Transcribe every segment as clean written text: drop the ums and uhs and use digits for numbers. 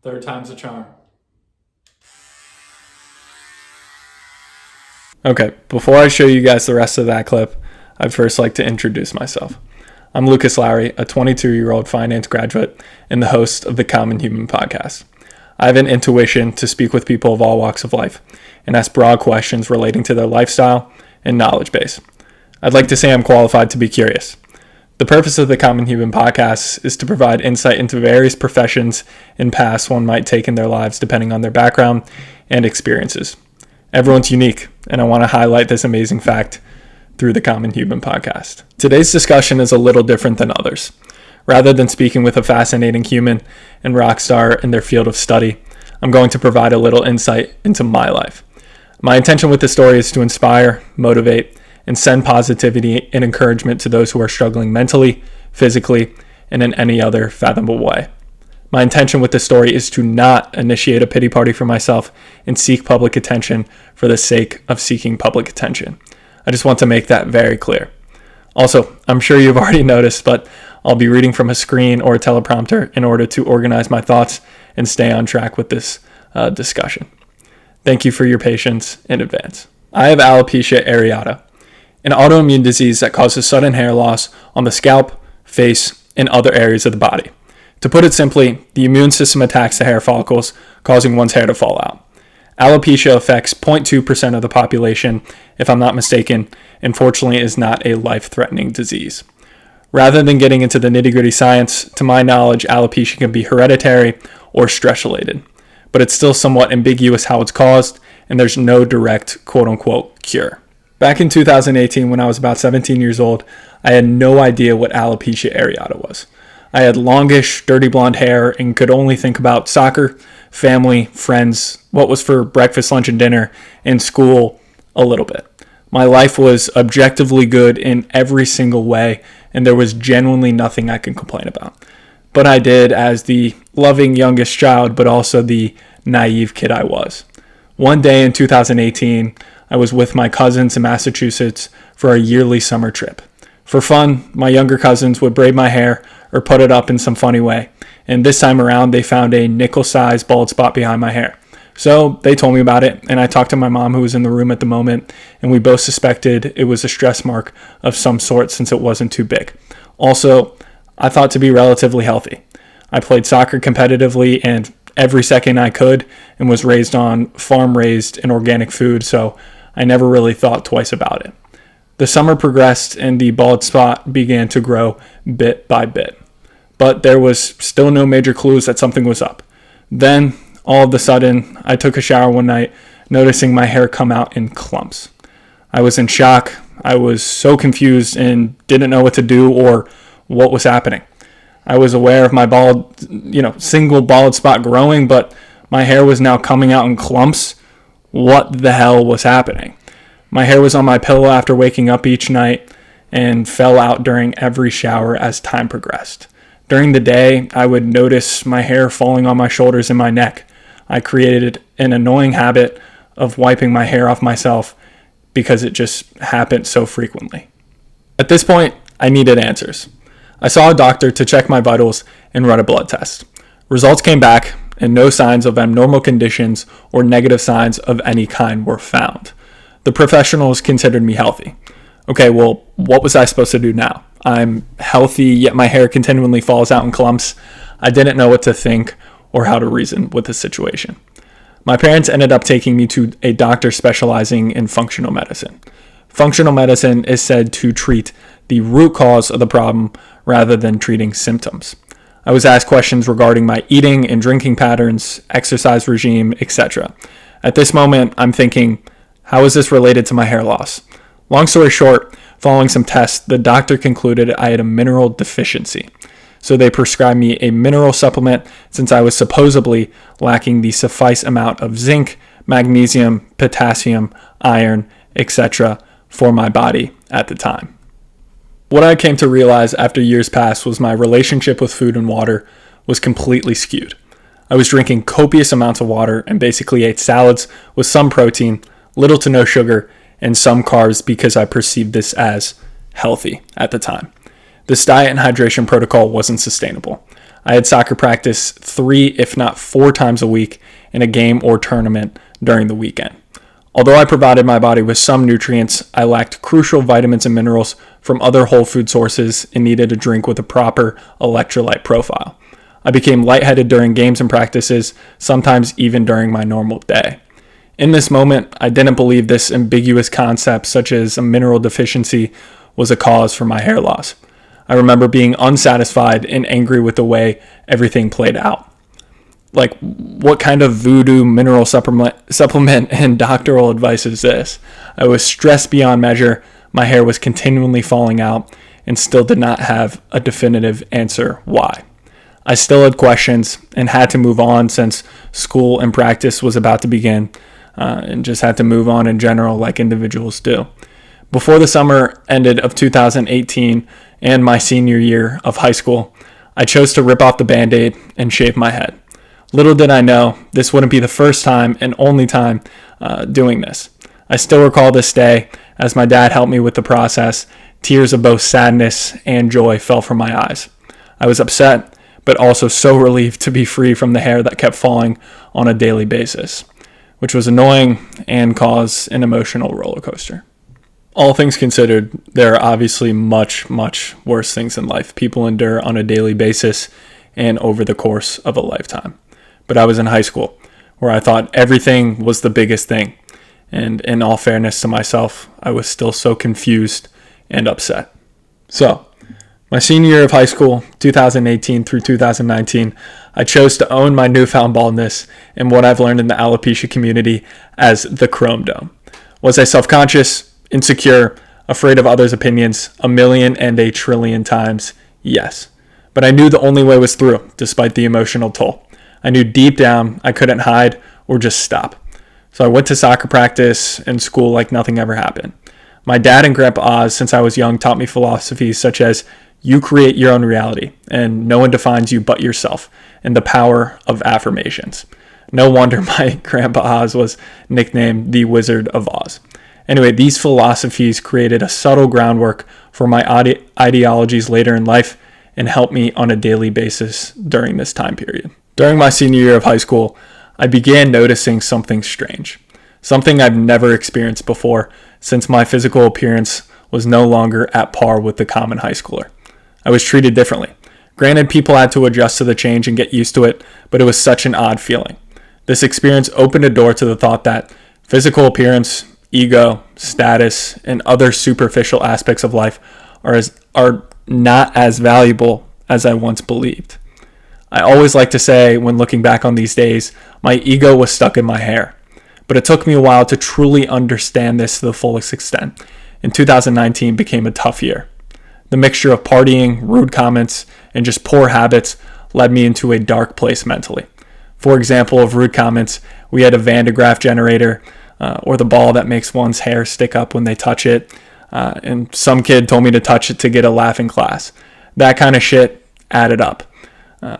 Third time's a charm. Okay, before I show you guys the rest of that clip, I'd first like to introduce myself. I'm Lukas Lowry, a 22-year-old finance graduate and the host of the Common Human podcast. I have an intuition to speak with people of all walks of life and ask broad questions relating to their lifestyle and knowledge base. I'd like to say I'm qualified to be curious. The purpose of the Common Human podcast is to provide insight into various professions and paths one might take in their lives depending on their background and experiences. Everyone's unique, and I want to highlight this amazing fact through the Common Human podcast. Today's discussion is a little different than others. Rather than speaking with a fascinating human and rock star in their field of study, I'm going to provide a little insight into my life. My intention with this story is to inspire, motivate, and send positivity and encouragement to those who are struggling mentally, physically, and in any other fathomable way. My intention with this story is to not initiate a pity party for myself and seek public attention for the sake of seeking public attention. I just want to make that very clear. Also, I'm sure you've already noticed, but I'll be reading from a screen or a teleprompter in order to organize my thoughts and stay on track with this discussion. Thank you for your patience in advance. I have alopecia areata, an autoimmune disease that causes sudden hair loss on the scalp, face, and other areas of the body. To put it simply, the immune system attacks the hair follicles, causing one's hair to fall out. Alopecia affects 0.2% of the population, if I'm not mistaken, and fortunately is not a life-threatening disease. Rather than getting into the nitty-gritty science, to my knowledge, alopecia can be hereditary or stress-related, but it's still somewhat ambiguous how it's caused, and there's no direct quote-unquote cure. Back in 2018, when I was about 17 years old, I had no idea what alopecia areata was. I had longish, dirty blonde hair and could only think about soccer, family, friends, what was for breakfast, lunch, and dinner, and school a little bit. My life was objectively good in every single way, and there was genuinely nothing I can complain about. But I did as the loving youngest child, but also the naive kid I was. One day in 2018, I was with my cousins in Massachusetts for a yearly summer trip. For fun, my younger cousins would braid my hair or put it up in some funny way, and this time around they found a nickel-sized bald spot behind my hair. So they told me about it, and I talked to my mom who was in the room at the moment, and we both suspected it was a stress mark of some sort since it wasn't too big. Also, I thought to be relatively healthy. I played soccer competitively and every second I could and was raised on farm-raised and organic food, so I never really thought twice about it. The summer progressed and the bald spot began to grow bit by bit, but there was still no major clues that something was up. Then, all of a sudden, I took a shower one night, noticing my hair come out in clumps. I was in shock. I was so confused and didn't know what to do or what was happening. I was aware of my single bald spot growing, but my hair was now coming out in clumps. What the hell was happening? My hair was on my pillow after waking up each night and fell out during every shower as time progressed. During the day, I would notice my hair falling on my shoulders and my neck. I created an annoying habit of wiping my hair off myself because it just happened so frequently. At this point, I needed answers. I saw a doctor to check my vitals and run a blood test. Results came back, and no signs of abnormal conditions or negative signs of any kind were found. The professionals considered me healthy. Okay, well, what was I supposed to do now? I'm healthy, yet my hair continually falls out in clumps. I didn't know what to think or how to reason with the situation. My parents ended up taking me to a doctor specializing in functional medicine. Functional medicine is said to treat the root cause of the problem rather than treating symptoms. I was asked questions regarding my eating and drinking patterns, exercise regime, etc. At this moment, I'm thinking, how is this related to my hair loss? Long story short, following some tests, the doctor concluded I had a mineral deficiency. So they prescribed me a mineral supplement since I was supposedly lacking the suffice amount of zinc, magnesium, potassium, iron, etc. for my body at the time. What I came to realize after years passed was my relationship with food and water was completely skewed. I was drinking copious amounts of water and basically ate salads with some protein, little to no sugar, and some carbs because I perceived this as healthy at the time. This diet and hydration protocol wasn't sustainable. I had soccer practice 3, if not 4 times a week in a game or tournament during the weekend. Although I provided my body with some nutrients, I lacked crucial vitamins and minerals from other whole food sources and needed a drink with a proper electrolyte profile. I became lightheaded during games and practices, sometimes even during my normal day. In this moment, I didn't believe this ambiguous concept, such as a mineral deficiency, was a cause for my hair loss. I remember being unsatisfied and angry with the way everything played out. Like, what kind of voodoo mineral supplement and doctoral advice is this? I was stressed beyond measure, my hair was continually falling out, and still did not have a definitive answer why. I still had questions and had to move on since school and practice was about to begin, and just had to move on in general like individuals do. Before the summer ended of 2018 and my senior year of high school, I chose to rip off the Band-Aid and shave my head. Little did I know, this wouldn't be the first time and only time doing this. I still recall this day as my dad helped me with the process. Tears of both sadness and joy fell from my eyes. I was upset, but also so relieved to be free from the hair that kept falling on a daily basis, which was annoying and caused an emotional roller coaster. All things considered, there are obviously much, much worse things in life people endure on a daily basis and over the course of a lifetime. But I was in high school, where I thought everything was the biggest thing. And in all fairness to myself, I was still so confused and upset. So, my senior year of high school, 2018 through 2019, I chose to own my newfound baldness and what I've learned in the alopecia community as the chrome dome. Was I self-conscious, insecure, afraid of others' opinions 1,000,000,000,000,000,000 times? Yes. But I knew the only way was through, despite the emotional toll. I knew deep down I couldn't hide or just stop. So I went to soccer practice and school like nothing ever happened. My dad and Grandpa Oz, since I was young, taught me philosophies such as you create your own reality and no one defines you but yourself, and the power of affirmations. No wonder my Grandpa Oz was nicknamed the Wizard of Oz. Anyway, these philosophies created a subtle groundwork for my ideologies later in life and helped me on a daily basis during this time period. During my senior year of high school, I began noticing something strange, something I've never experienced before since my physical appearance was no longer at par with the common high schooler. I was treated differently. Granted, people had to adjust to the change and get used to it, but it was such an odd feeling. This experience opened a door to the thought that physical appearance, ego, status, and other superficial aspects of life are not as valuable as I once believed. I always like to say, when looking back on these days, my ego was stuck in my hair. But it took me a while to truly understand this to the fullest extent. And 2019 became a tough year. The mixture of partying, rude comments, and just poor habits led me into a dark place mentally. For example, of rude comments, we had a Van de Graaff generator, or the ball that makes one's hair stick up when they touch it. And some kid told me to touch it to get a laugh in class. That kind of shit added up.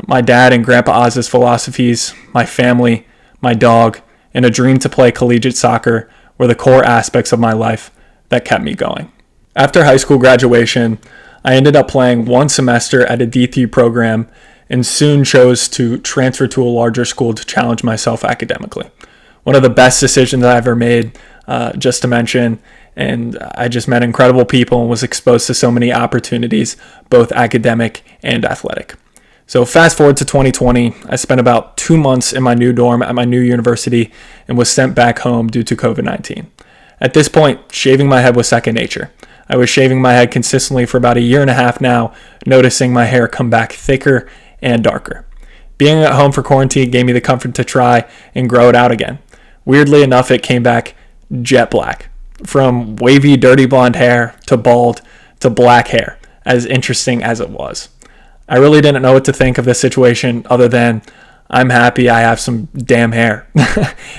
My dad and Grandpa Oz's philosophies, my family, my dog, and a dream to play collegiate soccer were the core aspects of my life that kept me going. After high school graduation, I ended up playing one semester at a D3 program and soon chose to transfer to a larger school to challenge myself academically. One of the best decisions I ever made, just to mention, and I just met incredible people and was exposed to so many opportunities, both academic and athletic. So fast forward to 2020, I spent about 2 months in my new dorm at my new university and was sent back home due to COVID-19. At this point, shaving my head was second nature. I was shaving my head consistently for about a year and a half now, noticing my hair come back thicker and darker. Being at home for quarantine gave me the comfort to try and grow it out again. Weirdly enough, it came back jet black. From wavy, dirty blonde hair to bald to black hair, as interesting as it was. I really didn't know what to think of this situation other than I'm happy I have some damn hair.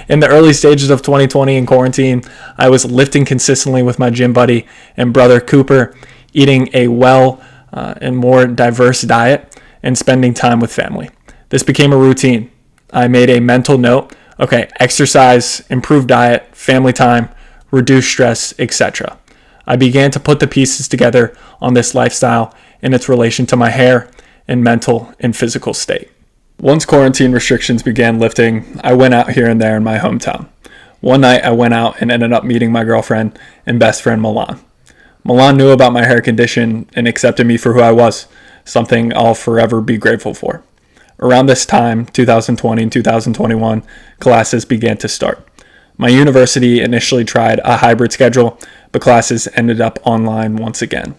In the early stages of 2020 in quarantine, I was lifting consistently with my gym buddy and brother Cooper, eating a well and more diverse diet, and spending time with family. This became a routine. I made a mental note, okay, exercise, improved diet, family time, reduce stress, etc. I began to put the pieces together on this lifestyle in its relation to my hair in mental and physical state. Once quarantine restrictions began lifting, I went out here and there in my hometown. One night I went out and ended up meeting my girlfriend and best friend Milan. Milan knew about my hair condition and accepted me for who I was, something I'll forever be grateful for. Around this time, 2020 and 2021, classes began to start. My university initially tried a hybrid schedule, but classes ended up online once again.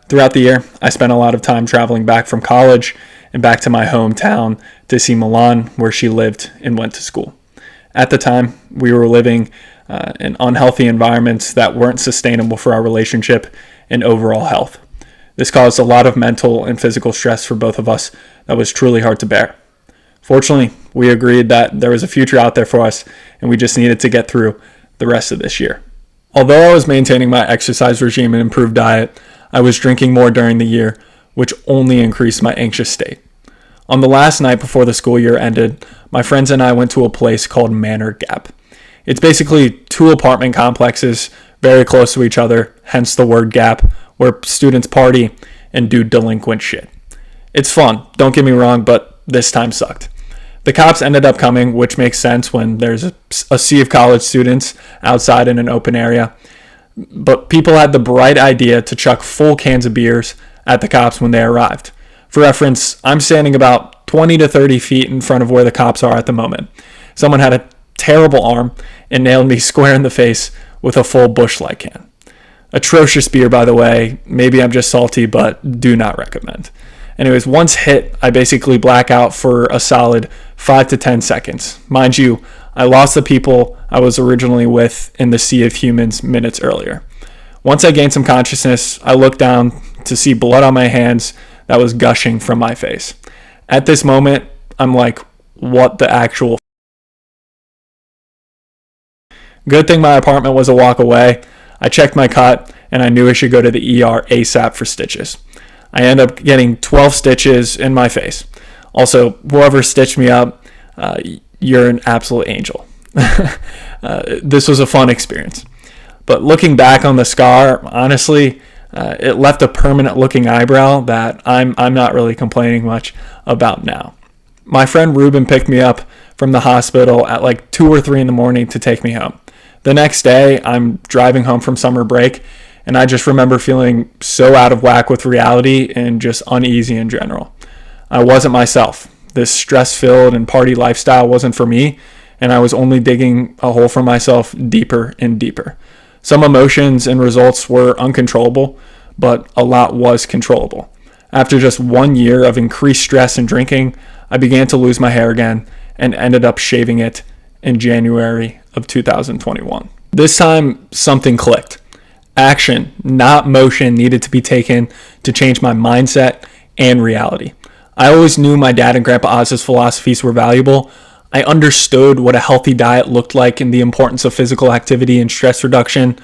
Throughout the year, I spent a lot of time traveling back from college and back to my hometown to see Milan, where she lived and went to school. At the time, we were living in unhealthy environments that weren't sustainable for our relationship and overall health. This caused a lot of mental and physical stress for both of us that was truly hard to bear. Fortunately, we agreed that there was a future out there for us, and we just needed to get through the rest of this year. Although I was maintaining my exercise regime and improved diet, I was drinking more during the year, which only increased my anxious state. On the last night before the school year ended, my friends and I went to a place called Manor Gap. It's basically two apartment complexes very close to each other, hence the word gap, where students party and do delinquent shit. It's fun, don't get me wrong, but this time sucked. The cops ended up coming, which makes sense when there's a sea of college students outside in an open area. But people had the bright idea to chuck full cans of beers at the cops when they arrived. For reference, I'm standing about 20 to 30 feet in front of where the cops are at the moment. Someone had a terrible arm and nailed me square in the face with a full Busch Light can. Atrocious beer, by the way. Maybe I'm just salty, but do not recommend. Anyways, once hit, I basically black out for a solid 5 to 10 seconds. Mind you, I lost the people I was originally with in the sea of humans minutes earlier. Once I gained some consciousness, I looked down to see blood on my hands that was gushing from my face. At this moment, I'm like, what the actual Good thing my apartment was a walk away. I checked my cut, and I knew I should go to the ER ASAP for stitches. I ended up getting 12 stitches in my face. Also, whoever stitched me up, you're an absolute angel. This was a fun experience. But looking back on the scar, honestly, it left a permanent looking eyebrow that I'm not really complaining much about now. My friend Ruben picked me up from the hospital at like 2 or 3 in the morning to take me home. The next day, I'm driving home from summer break, and I just remember feeling so out of whack with reality and just uneasy in general. I wasn't myself. This stress-filled and party lifestyle wasn't for me, and I was only digging a hole for myself deeper and deeper. Some emotions and results were uncontrollable, but a lot was controllable. After just 1 year of increased stress and drinking, I began to lose my hair again and ended up shaving it in January of 2021. This time, something clicked. Action, not motion, needed to be taken to change my mindset and reality. I always knew my dad and Grandpa Oz's philosophies were valuable. I understood what a healthy diet looked like and the importance of physical activity and stress reduction,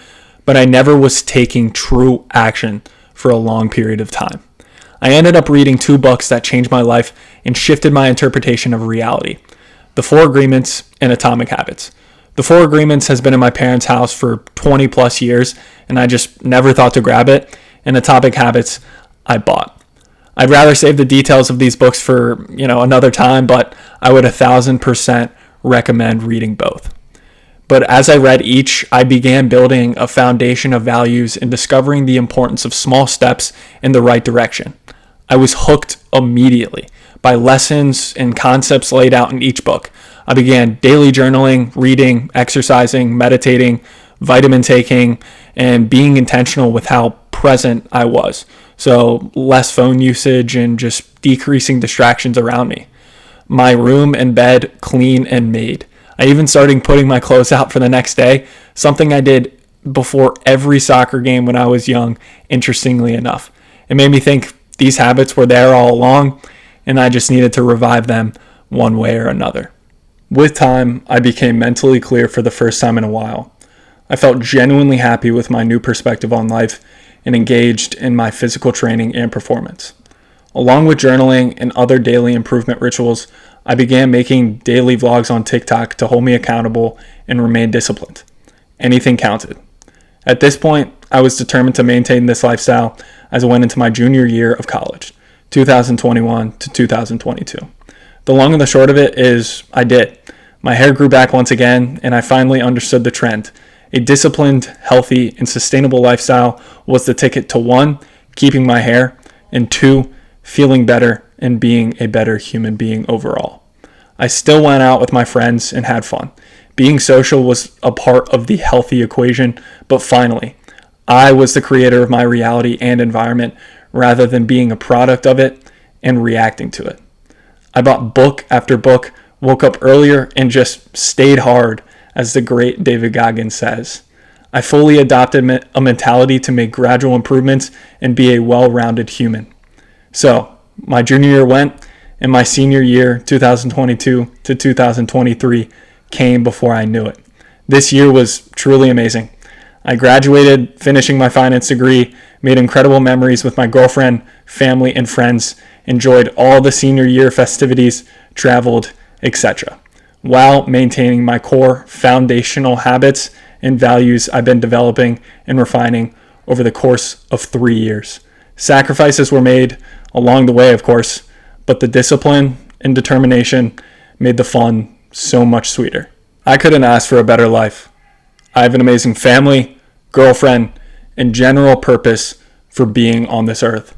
but I never was taking true action for a long period of time. I ended up reading 2 books that changed my life and shifted my interpretation of reality: The 4 Agreements and Atomic Habits. The 4 Agreements has been in my parents' house for 20 plus years, and I just never thought to grab it. And Atomic Habits, I bought. I'd rather save the details of these books for, another time, but I would 1,000% recommend reading both. But as I read each, I began building a foundation of values and discovering the importance of small steps in the right direction. I was hooked immediately by lessons and concepts laid out in each book. I began daily journaling, reading, exercising, meditating, vitamin taking, and being intentional with how present I was. So less phone usage and just decreasing distractions around me. My room and bed clean and made. I even started putting my clothes out for the next day, something I did before every soccer game when I was young, interestingly enough. It made me think these habits were there all along, and I just needed to revive them one way or another. With time, I became mentally clear for the first time in a while. I felt genuinely happy with my new perspective on life and engaged in my physical training and performance. Along with journaling and other daily improvement rituals, I began making daily vlogs on TikTok to hold me accountable and remain disciplined. Anything counted. At this point, I was determined to maintain this lifestyle as I went into my junior year of college. 2021 to 2022. The long and the short of it is I did. My hair grew back once again, and I finally understood the trend. A disciplined, healthy, and sustainable lifestyle was the ticket to 1, keeping my hair, and 2, feeling better and being a better human being overall. I still went out with my friends and had fun. Being social was a part of the healthy equation, but finally, I was the creator of my reality and environment rather than being a product of it and reacting to it. I bought book after book, woke up earlier, and just stayed hard, as the great David Goggins says. I fully adopted a mentality to make gradual improvements and be a well-rounded human. So, my junior year went, and my senior year, 2022 to 2023, came before I knew it. This year was truly amazing. I graduated, finishing my finance degree, made incredible memories with my girlfriend, family, and friends, enjoyed all the senior year festivities, traveled, etc., while maintaining my core foundational habits and values I've been developing and refining over the course of 3 years. Sacrifices were made along the way, of course, but the discipline and determination made the fun so much sweeter. I couldn't ask for a better life. I have an amazing family, girlfriend, and general purpose for being on this earth.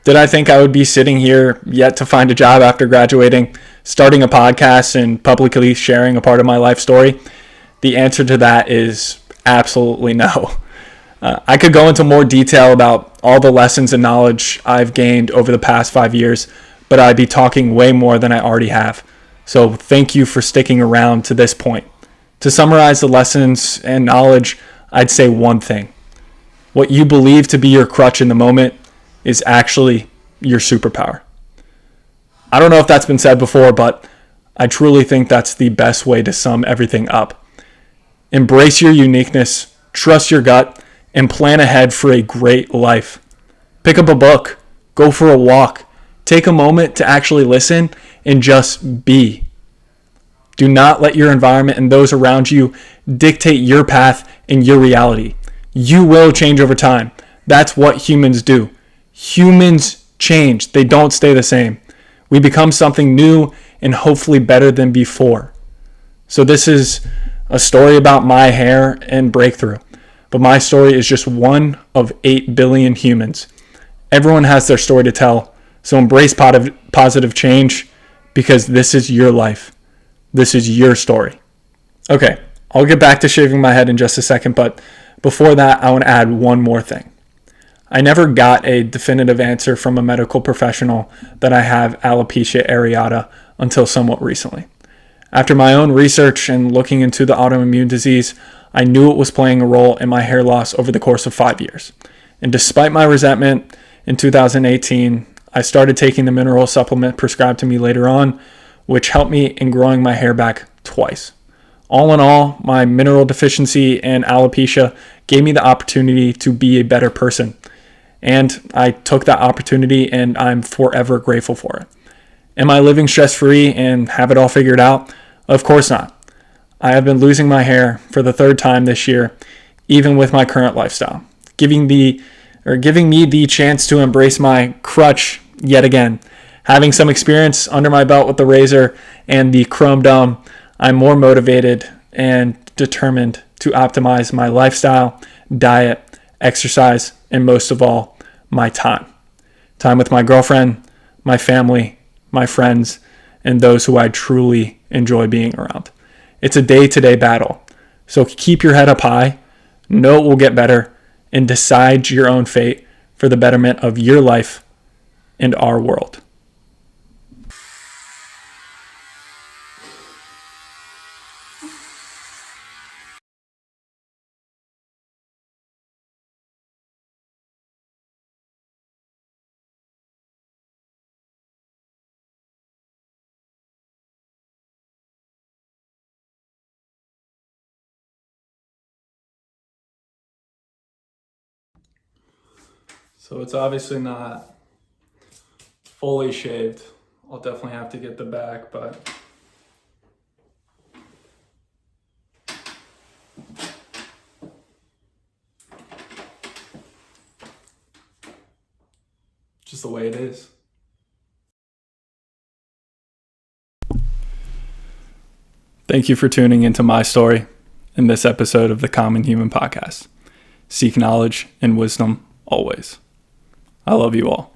Did I think I would be sitting here yet to find a job after graduating, starting a podcast, and publicly sharing a part of my life story? The answer to that is absolutely no. I could go into more detail about all the lessons and knowledge I've gained over the past 5 years, but I'd be talking way more than I already have. So thank you for sticking around to this point. To summarize the lessons and knowledge, I'd say one thing. What you believe to be your crutch in the moment is actually your superpower. I don't know if that's been said before, but I truly think that's the best way to sum everything up. Embrace your uniqueness, trust your gut, and plan ahead for a great life. Pick up a book, go for a walk, take a moment to actually listen, and just be. Do not let your environment and those around you dictate your path and your reality. You will change over time. That's what humans do. Humans change. They don't stay the same. We become something new and hopefully better than before. So this is a story about my hair and breakthrough. But my story is just one of 8 billion humans. Everyone has their story to tell. So embrace positive change because this is your life. This is your story. Okay, I'll get back to shaving my head in just a second, but before that, I want to add one more thing. I never got a definitive answer from a medical professional that I have alopecia areata until somewhat recently. After my own research and looking into the autoimmune disease, I knew it was playing a role in my hair loss over the course of 5 years. And despite my resentment, in 2018, I started taking the mineral supplement prescribed to me later on, which helped me in growing my hair back twice. All in all, my mineral deficiency and alopecia gave me the opportunity to be a better person. And I took that opportunity and I'm forever grateful for it. Am I living stress-free and have it all figured out? Of course not. I have been losing my hair for the 3rd time this year, even with my current lifestyle, giving me the chance to embrace my crutch yet again. Having some experience under my belt with the razor and the chrome dome, I'm more motivated and determined to optimize my lifestyle, diet, exercise, and most of all, my time. Time with my girlfriend, my family, my friends, and those who I truly enjoy being around. It's a day-to-day battle. So keep your head up high, know it will get better, and decide your own fate for the betterment of your life and our world. So it's obviously not fully shaved. I'll definitely have to get the back, but just the way it is. Thank you for tuning into my story in this episode of the Common Human Podcast. Seek knowledge and wisdom always. I love you all.